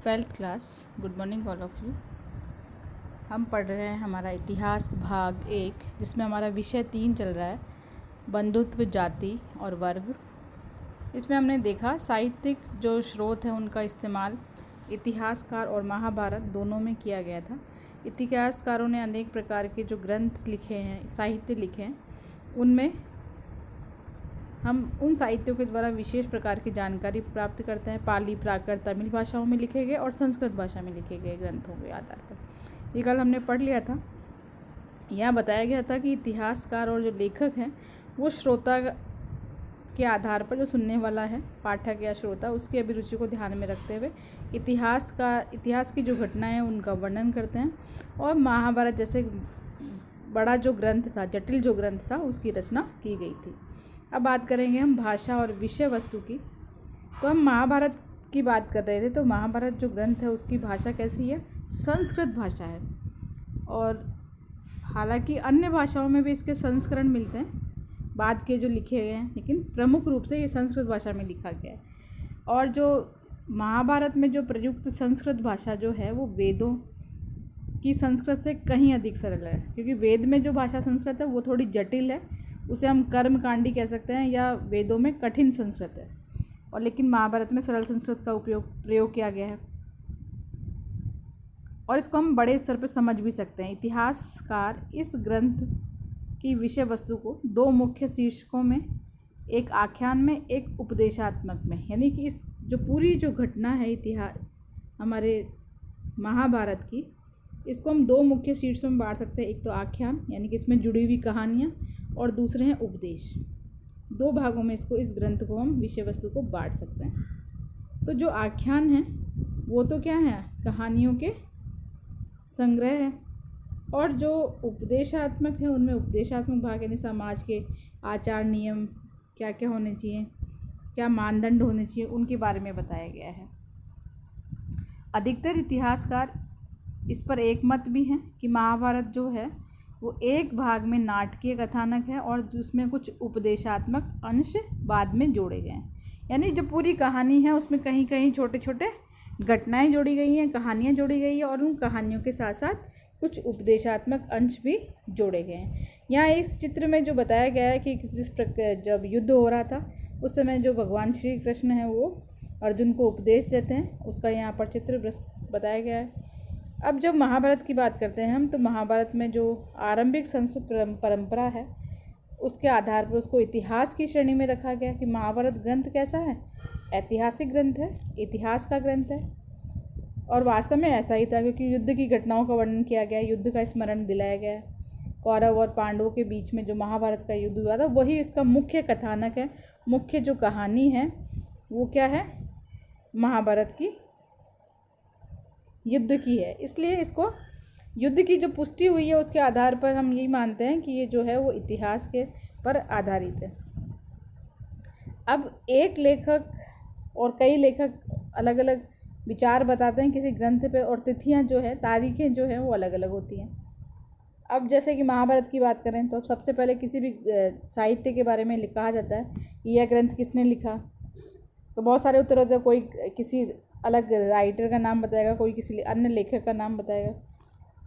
Twelfth class. Good morning all of you. हम पढ़ रहे हैं हमारा इतिहास भाग 1, जिसमें हमारा विषय 3 चल रहा है, बंधुत्व, जाति और वर्ग। इसमें हमने देखा साहित्यिक जो स्रोत हैं उनका इस्तेमाल इतिहासकार और महाभारत दोनों में किया गया था। इतिहासकारों ने अनेक प्रकार के जो ग्रंथ लिखे हैं, साहित्य लिखे हैं, उनमें हम उन साहित्यों के द्वारा विशेष प्रकार की जानकारी प्राप्त करते हैं। पाली, प्राकृत, तमिल भाषाओं में लिखे गए और संस्कृत भाषा में लिखे गए ग्रंथों के आधार पर। ये कल हमने पढ़ लिया था। यहाँ बताया गया था कि इतिहासकार और जो लेखक हैं वो श्रोता के आधार पर, जो सुनने वाला है, पाठक या श्रोता, उसकी अभिरुचि को ध्यान में रखते हुए इतिहास की जो घटनाएं हैं उनका वर्णन करते हैं। और महाभारत जैसे बड़ा जो ग्रंथ था, जटिल जो ग्रंथ था, उसकी रचना की गई थी। अब बात करेंगे हम भाषा और विषय वस्तु की। तो हम महाभारत की बात कर रहे थे, तो महाभारत जो ग्रंथ है उसकी भाषा कैसी है? संस्कृत भाषा है। और हालांकि अन्य भाषाओं में भी इसके संस्करण मिलते हैं बाद के जो लिखे गए हैं, लेकिन प्रमुख रूप से ये संस्कृत भाषा में लिखा गया है। और जो महाभारत में जो प्रयुक्त संस्कृत भाषा जो है वो वेदों की संस्कृत से कहीं अधिक सरल है, क्योंकि वेद में जो भाषा संस्कृत है वो थोड़ी जटिल है, उसे हम कर्मकांडी कह सकते हैं, या वेदों में कठिन संस्कृत है। और लेकिन महाभारत में सरल संस्कृत का प्रयोग किया गया है, और इसको हम बड़े स्तर पर समझ भी सकते हैं। इतिहासकार इस ग्रंथ की विषय वस्तु को दो मुख्य शीर्षकों में, एक आख्यान में, एक उपदेशात्मक में, यानी कि इस जो पूरी जो घटना है इतिहास हमारे महाभारत की, इसको हम दो मुख्य शीर्षकों में बांट सकते हैं। एक तो आख्यान, यानी कि इसमें जुड़ी हुई कहानियाँ, और दूसरे हैं उपदेश। दो भागों में इस ग्रंथ को हम विषय वस्तु को बांट सकते हैं। तो जो आख्यान है वो तो क्या है? कहानियों के संग्रह है। और जो उपदेशात्मक है उनमें उपदेशात्मक भाग, यानी समाज के आचार नियम क्या क्या होने चाहिए, क्या मानदंड होने चाहिए, उनके बारे में बताया गया है। अधिकतर इतिहासकार इस पर एक मत भी हैं कि महाभारत जो है वो एक भाग में नाटकीय कथानक है और जिसमें कुछ उपदेशात्मक अंश बाद में जोड़े गए हैं। यानी जो पूरी कहानी है उसमें कहीं कहीं छोटे छोटे घटनाएं जोड़ी गई हैं, कहानियां जोड़ी गई हैं, और उन कहानियों के साथ साथ कुछ उपदेशात्मक अंश भी जोड़े गए हैं। यहाँ इस चित्र में जो बताया गया है कि जिस प्रकार जब युद्ध हो रहा था उस समय जो भगवान श्री कृष्ण हैं वो अर्जुन को उपदेश देते हैं, उसका यहाँ पर चित्र बताया गया है। अब जब महाभारत की बात करते हैं हम, तो महाभारत में जो आरंभिक संस्कृत परंपरा है उसके आधार पर उसको इतिहास की श्रेणी में रखा गया कि महाभारत ग्रंथ कैसा है? ऐतिहासिक ग्रंथ है, इतिहास का ग्रंथ है। और वास्तव में ऐसा ही था, क्योंकि युद्ध की घटनाओं का वर्णन किया गया, युद्ध का स्मरण दिलाया गया है। कौरव और पांडवों के बीच में जो महाभारत का युद्ध हुआ था वही इसका मुख्य कथानक है। मुख्य जो कहानी है वो क्या है? महाभारत की युद्ध की है। इसलिए इसको युद्ध की जो पुष्टि हुई है उसके आधार पर हम यही मानते हैं कि ये जो है वो इतिहास के पर आधारित है। अब एक लेखक और कई लेखक अलग अलग विचार बताते हैं किसी ग्रंथ पे, और तिथियां जो है, तारीखें जो हैं वो अलग अलग होती हैं। अब जैसे कि महाभारत की बात करें तो अब सबसे पहले किसी भी साहित्य के बारे में कहा जाता है कि यह ग्रंथ किसने लिखा, तो बहुत सारे उत्तर होते हैं। कोई किसी अलग राइटर का नाम बताएगा, कोई किसी अन्य लेखक का नाम बताएगा।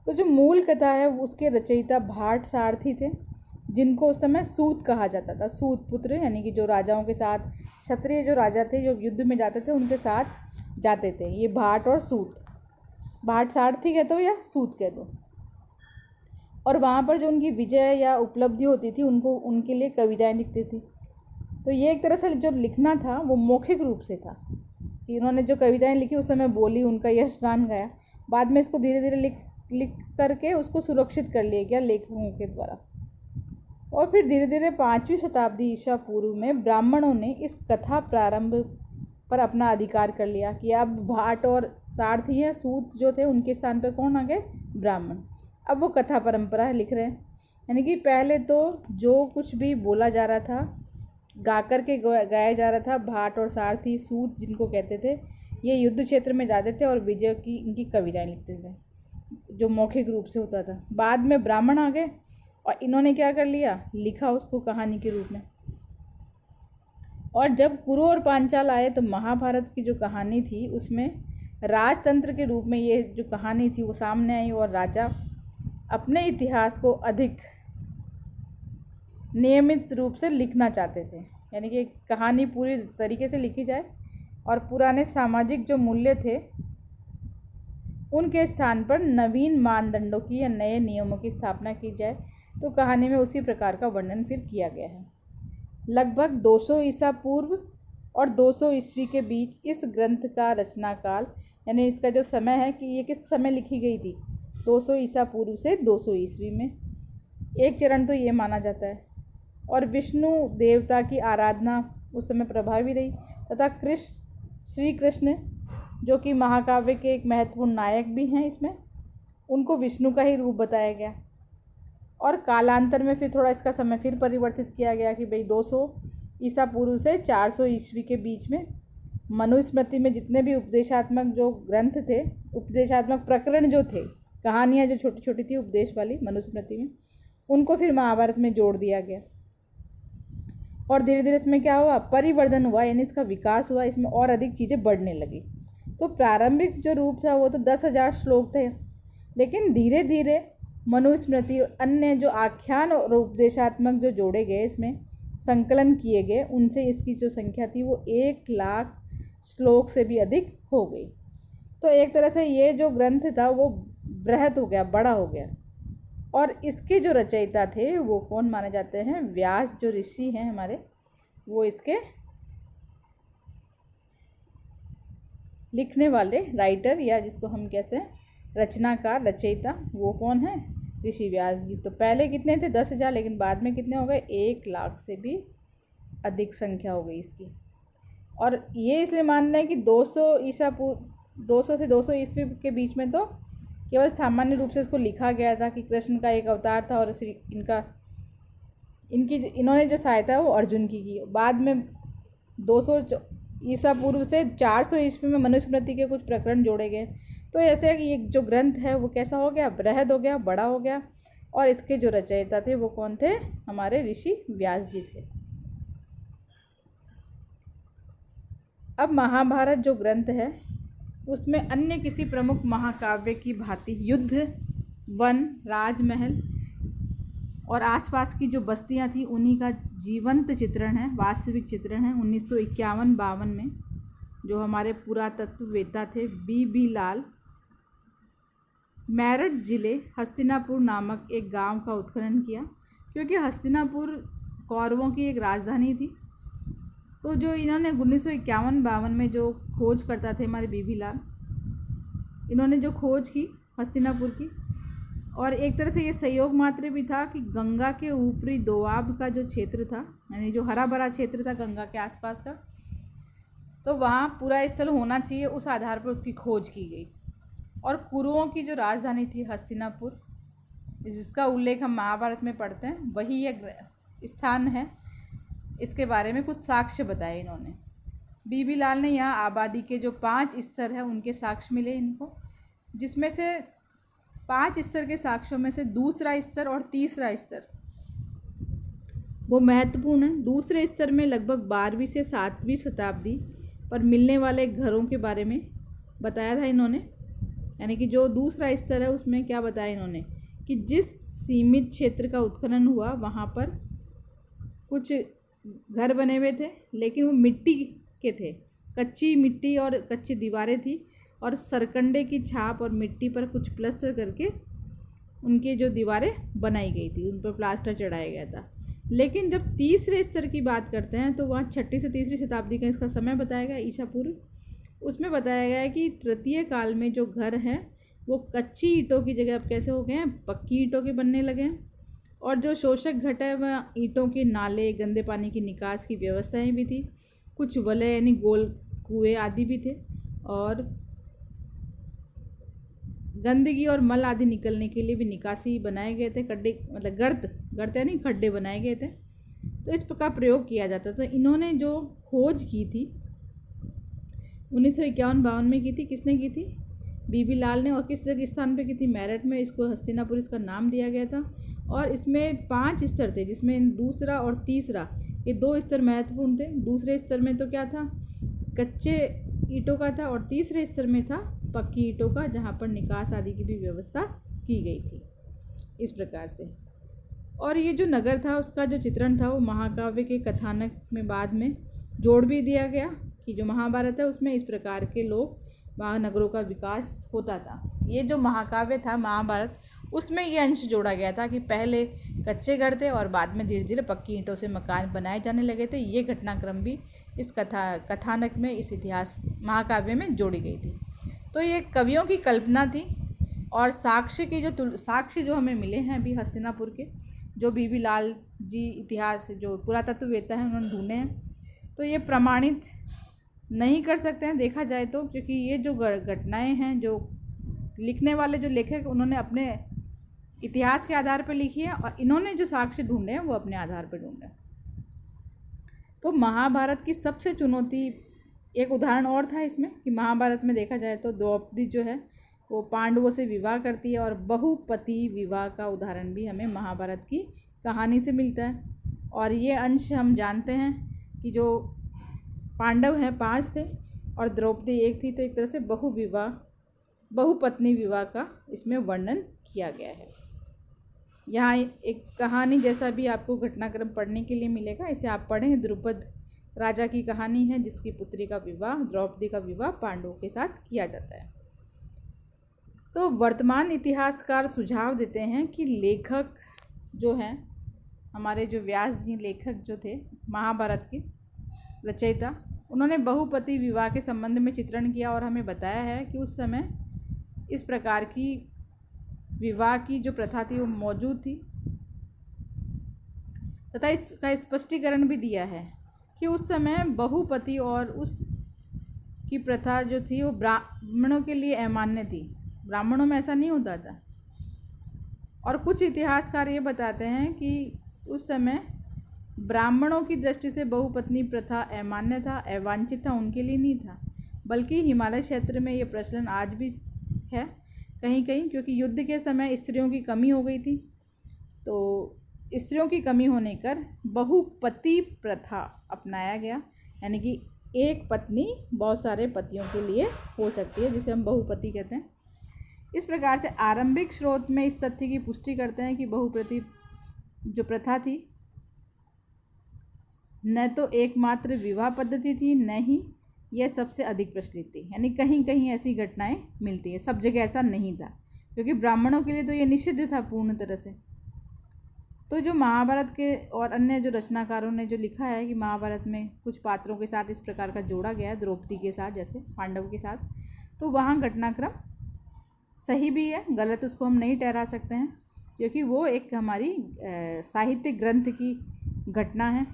तो जो मूल कथा है उसके रचयिता भाट सारथी थे, जिनको उस समय सूत कहा जाता था। सूत पुत्र, यानी कि जो राजाओं के साथ, क्षत्रिय जो राजा थे जो युद्ध में जाते थे उनके साथ जाते थे, ये भाट और सूत। भाट सारथी कह दो या सूत कह दो। और वहाँ पर जो उनकी विजय या उपलब्धि होती थी उनको उनके लिए कविताएं लिखती थी। तो ये एक तरह से जो लिखना था वो मौखिक रूप से था कि उन्होंने जो कविताएं लिखी उस समय बोली, उनका यशगान गाया। बाद में इसको धीरे धीरे लिख करके उसको सुरक्षित कर लिया गया लेखकों के द्वारा। और फिर धीरे धीरे 5वीं शताब्दी ईसा पूर्व में ब्राह्मणों ने इस कथा प्रारंभ पर अपना अधिकार कर लिया कि अब भाट और सारथी हैं, सूत जो थे उनके स्थान पर कौन आ गए? ब्राह्मण। अब वो कथा परंपरा लिख रहे हैं। यानी कि पहले तो जो कुछ भी बोला जा रहा था, गा कर के गाया जा रहा था, भाट और सारथी, सूत जिनको कहते थे, ये युद्ध क्षेत्र में जाते थे और विजय की इनकी कविताएं लिखते थे, जो मौखिक रूप से होता था। बाद में ब्राह्मण आ गए और इन्होंने क्या कर लिया? लिखा उसको कहानी के रूप में। और जब कुरु और पांचाल आए तो महाभारत की जो कहानी थी उसमें राजतंत्र के रूप में ये जो कहानी थी वो सामने आई और राजा अपने इतिहास को अधिक नियमित रूप से लिखना चाहते थे, यानी कि कहानी पूरी तरीके से लिखी जाए और पुराने सामाजिक जो मूल्य थे उनके स्थान पर नवीन मानदंडों की या नए नियमों की स्थापना की जाए। तो कहानी में उसी प्रकार का वर्णन फिर किया गया है। लगभग 200 ईसा पूर्व और 200 ईस्वी के बीच इस ग्रंथ का रचना काल, यानी इसका जो समय है कि ये किस समय लिखी गई थी, 200 ईसा पूर्व से 200 ईस्वी में एक चरण तो ये माना जाता है। और विष्णु देवता की आराधना उस समय प्रभावी रही तथा श्री कृष्ण जो कि महाकाव्य के एक महत्वपूर्ण नायक भी हैं, इसमें उनको विष्णु का ही रूप बताया गया। और कालांतर में फिर थोड़ा इसका समय फिर परिवर्तित किया गया कि भाई 200 ईसा पूर्व से 400 ईस्वी के बीच में मनुस्मृति में जितने भी उपदेशात्मक जो ग्रंथ थे, उपदेशात्मक प्रकरण जो थे, कहानियाँ जो छोटी छोटी थी उपदेश वाली मनुस्मृति में, उनको फिर महाभारत में जोड़ दिया गया। और धीरे धीरे इसमें क्या हुआ, परिवर्धन हुआ, यानी इसका विकास हुआ, इसमें और अधिक चीज़ें बढ़ने लगी। तो प्रारंभिक जो रूप था वो तो 10,000 श्लोक थे, लेकिन धीरे धीरे मनुस्मृति और अन्य जो आख्यान और उपदेशात्मक जो जोड़े गए, इसमें संकलन किए गए, उनसे इसकी जो संख्या थी वो 1,00,000 श्लोक से भी अधिक हो गई। तो एक तरह से ये जो ग्रंथ था वो बृहत हो गया, बड़ा हो गया। और इसके जो रचयिता थे वो कौन माने जाते हैं, व्यास जो ऋषि हैं हमारे, वो इसके लिखने वाले राइटर या जिसको हम कहते हैं रचनाकार, रचयिता, वो कौन है, ऋषि व्यास जी। तो पहले कितने थे, 10,000, लेकिन बाद में कितने हो गए, 1,00,000 से भी अधिक संख्या हो गई इसकी। और ये इसलिए मानना है कि 200 से 200 ईस्वी के बीच में तो केवल सामान्य रूप से इसको लिखा गया था कि कृष्ण का एक अवतार था और इन्होंने जो सहायता है वो अर्जुन की। बाद में 200 ईसा पूर्व से 400 ईस्वी में मनुस्मृति के कुछ प्रकरण जोड़े गए। तो ऐसे है कि ये जो ग्रंथ है वो कैसा हो गया, बृहद हो गया, बड़ा हो गया। और इसके जो रचयिता थे वो कौन थे, हमारे ऋषि व्यास जी थे। अब महाभारत जो ग्रंथ है उसमें अन्य किसी प्रमुख महाकाव्य की भांति युद्ध, वन, राजमहल और आसपास की जो बस्तियां थी उन्हीं का जीवंत चित्रण है, वास्तविक चित्रण है। 1951-52 में जो हमारे पुरातत्ववेत्ता थे बी लाल, मेरठ जिले हस्तिनापुर नामक एक गांव का उत्खनन किया, क्योंकि हस्तिनापुर कौरवों की एक राजधानी थी। तो जो इन्होंने 1951-52 में जो खोज करता थे हमारे बी लाल, इन्होंने जो खोज की हस्तिनापुर की, और एक तरह से ये सहयोग मात्र भी था कि गंगा के ऊपरी दोआब का जो क्षेत्र था, यानी जो हरा भरा क्षेत्र था गंगा के आसपास का, तो वहाँ पूरा स्थल होना चाहिए, उस आधार पर उसकी खोज की गई। और कुरुओं की जो राजधानी थी हस्तिनापुर, जिसका उल्लेख हम महाभारत में पढ़ते हैं, वही यह स्थान है। इसके बारे में कुछ साक्ष्य बताए इन्होंने। बी लाल ने यहाँ आबादी के जो 5 स्तर हैं उनके साक्ष्य मिले इनको, जिसमें से 5 स्तर के साक्ष्यों में से दूसरा स्तर और तीसरा स्तर वो महत्वपूर्ण है। दूसरे स्तर में लगभग 12वीं से 7वीं शताब्दी पर मिलने वाले घरों के बारे में बताया था इन्होंने, यानी कि जो दूसरा स्तर है उसमें क्या बताया इन्होंने कि जिस सीमित क्षेत्र का उत्खनन हुआ वहाँ पर कुछ घर बने हुए थे, लेकिन वो मिट्टी के थे, कच्ची मिट्टी और कच्ची दीवारें थी, और सरकंडे की छाप और मिट्टी पर कुछ प्लास्टर करके उनकी जो दीवारें बनाई गई थी, उन पर प्लास्टर चढ़ाया गया था। लेकिन जब तीसरे स्तर की बात करते हैं तो वहाँ 6ठी से 3री शताब्दी का इसका समय बताया गया ईसा पूर्व। उसमें बताया गया है कि तृतीय काल में जो घर हैं वो कच्ची ईंटों की जगह अब कैसे हो गए हैं, पक्की ईंटों के बनने लगे हैं। और जो शोषक घट है वह ईंटों के नाले, गंदे पानी की निकास की व्यवस्थाएं भी थी, कुछ वलय यानी गोल कुएँ आदि भी थे, और गंदगी और मल आदि निकलने के लिए भी निकासी बनाए गए थे, खड्डे मतलब गर्त यानी खड्डे बनाए गए थे। तो इस प्रकार प्रयोग किया जाता। तो इन्होंने जो खोज की थी 1951-52 में की थी, किसने की थी, बी लाल ने। और किस जगह स्थान पे की थी, मेरठ में। इसको हस्तिनापुर इसका नाम दिया गया था। और इसमें 5 स्तर थे, जिसमें दूसरा और तीसरा ये 2 स्तर महत्वपूर्ण थे। दूसरे स्तर में तो क्या था, कच्चे ईंटों का था और तीसरे स्तर में था पक्की ईंटों का, जहाँ पर निकास आदि की भी व्यवस्था की गई थी इस प्रकार से। और ये जो नगर था उसका जो चित्रण था वो महाकाव्य के कथानक में बाद में जोड़ भी दिया गया कि जो महाभारत है उसमें इस प्रकार के लोग महानगरों का विकास होता था। ये जो महाकाव्य था महाभारत, उसमें ये अंश जोड़ा गया था कि पहले कच्चे घर थे और बाद में धीरे धीरे पक्की ईंटों से मकान बनाए जाने लगे थे। ये घटनाक्रम भी इस कथानक में, इस इतिहास महाकाव्य में जोड़ी गई थी। तो ये कवियों की कल्पना थी और साक्ष्य जो हमें मिले हैं अभी हस्तिनापुर के, जो बीबी लाल जी इतिहास जो पुरातत्ववेत्ता हैं उन्होंने ढूंढे हैं, तो ये प्रमाणित नहीं कर सकते हैं देखा जाए तो, क्योंकि ये जो घटनाएं हैं जो लिखने वाले जो लेखक उन्होंने अपने इतिहास के आधार पर लिखी है और इन्होंने जो साक्ष्य ढूंढे हैं वो अपने आधार पर ढूंढे। तो महाभारत की सबसे चुनौती, एक उदाहरण और था इसमें कि महाभारत में देखा जाए तो द्रौपदी जो है वो पांडवों से विवाह करती है और बहुपति विवाह का उदाहरण भी हमें महाभारत की कहानी से मिलता है। और ये अंश हम जानते हैं कि जो पांडव हैं 5 थे और द्रौपदी 1 थी, तो एक तरह से बहुपत्नी विवाह का इसमें वर्णन किया गया है। यहाँ एक कहानी जैसा भी आपको घटनाक्रम पढ़ने के लिए मिलेगा, इसे आप पढ़ें। द्रुपद राजा की कहानी है जिसकी पुत्री का विवाह, द्रौपदी का विवाह पांडवों के साथ किया जाता है। तो वर्तमान इतिहासकार सुझाव देते हैं कि लेखक जो हैं हमारे, जो व्यास जी लेखक जो थे महाभारत के रचयिता, उन्होंने बहुपति विवाह के संबंध में चित्रण किया और हमें बताया है कि उस समय इस प्रकार की विवाह की जो प्रथा थी वो मौजूद थी, तथा इसका स्पष्टीकरण भी दिया है कि उस समय बहुपति और उस की प्रथा जो थी वो ब्राह्मणों के लिए अमान्य थी, ब्राह्मणों में ऐसा नहीं होता था। और कुछ इतिहासकार ये बताते हैं कि उस समय ब्राह्मणों की दृष्टि से बहुपत्नी प्रथा अमान्य था, अवांछित था, उनके लिए नहीं था, बल्कि हिमालय क्षेत्र में ये प्रचलन आज भी है कहीं कहीं, क्योंकि युद्ध के समय स्त्रियों की कमी हो गई थी। तो स्त्रियों की कमी होने कर बहुपति प्रथा अपनाया गया, यानी कि एक पत्नी बहुत सारे पतियों के लिए हो सकती है, जिसे हम बहुपति कहते हैं। इस प्रकार से आरंभिक स्रोत में इस तथ्य की पुष्टि करते हैं कि बहुपति जो प्रथा थी न तो एकमात्र विवाह पद्धति थी, न ही यह सबसे अधिक प्रचलित थी। यानी कहीं कहीं ऐसी घटनाएं मिलती है, सब जगह ऐसा नहीं था, क्योंकि ब्राह्मणों के लिए तो ये निषिद्ध था पूर्ण तरह से। तो जो महाभारत के और अन्य जो रचनाकारों ने जो लिखा है कि महाभारत में कुछ पात्रों के साथ इस प्रकार का जोड़ा गया है, द्रौपदी के साथ जैसे पांडव के साथ, तो वहाँ घटनाक्रम सही भी है, गलत उसको हम नहीं ठहरा सकते हैं, क्योंकि वो एक हमारी साहित्य ग्रंथ की घटना है।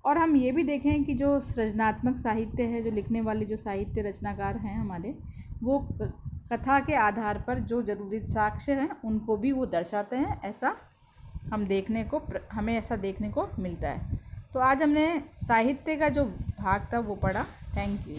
और हम ये भी देखें कि जो सृजनात्मक साहित्य है, जो लिखने वाले जो साहित्य रचनाकार हैं हमारे, वो कथा के आधार पर जो जरूरी साक्ष्य हैं उनको भी वो दर्शाते हैं। ऐसा हमें ऐसा देखने को मिलता है। तो आज हमने साहित्य का जो भाग था वो पढ़ा। Thank you.